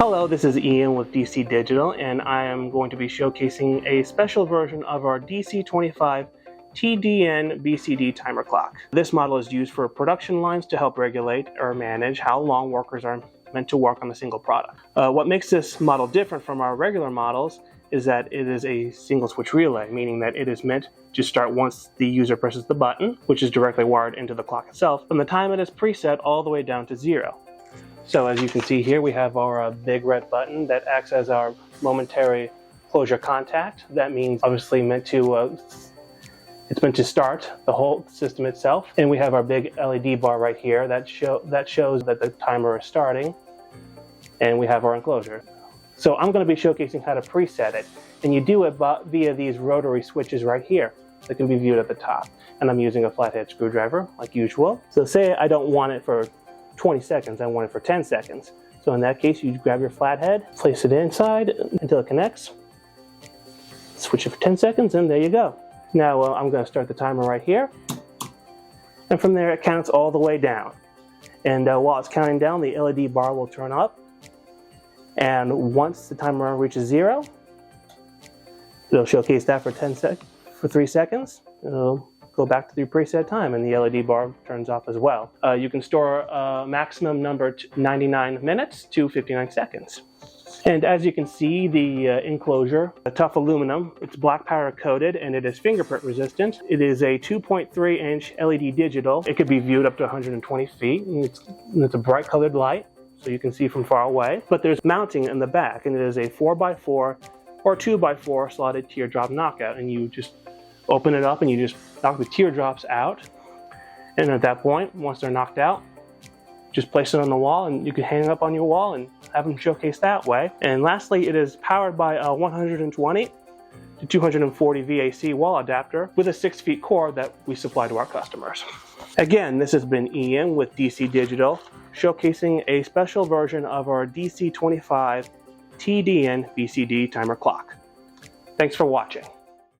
Hello, this is Ian with DC Digital, and I am going to be showcasing a special version of our DC-25T-DN-BCD timer clock. This model is used for production lines to help regulate or manage how long workers are meant to work on a single product. What makes this model different from our regular models is that it is a single switch relay, meaning that it is meant to start once the user presses the button, which is directly wired into the clock itself, and the time it is preset all the way down to 0. So as you can see here, we have our big red button that acts as our momentary closure contact. That means obviously it's meant to start the whole system itself. And we have our big LED bar right here that shows that the timer is starting. And we have our enclosure. So I'm going to be showcasing how to preset it. And you do it via these rotary switches right here that can be viewed at the top. And I'm using a flathead screwdriver like usual. So say I don't want it for 20 seconds, I want it for 10 seconds. So in that case, you grab your flathead, place it inside until it connects, switch it for 10 seconds, and there you go. Now I'm going to start the timer right here. And from there, it counts all the way down. And while it's counting down, the LED bar will turn up. And once the timer reaches 0, it'll showcase that for 3 seconds. It'll go back to the preset time, and the LED bar turns off as well. You can store a maximum number 99 minutes to 59 seconds. And as you can see, the enclosure, a tough aluminum, it's black powder coated, and it is fingerprint resistant. It is a 2.3-inch LED digital. It could be viewed up to 120 feet, and it's a bright colored light, so you can see from far away. But there's mounting in the back, and it is a 4x4 or 2x4 slotted teardrop knockout, and you just open it up and you just knock the teardrops out. And at that point, once they're knocked out, just place it on the wall, and you can hang it up on your wall and have them showcase that way. And lastly, it is powered by a 120 to 240 VAC wall adapter with a 6-feet cord that we supply to our customers. Again, this has been Ian with DC Digital, showcasing a special version of our DC-25T-DN-BCD timer clock. Thanks for watching.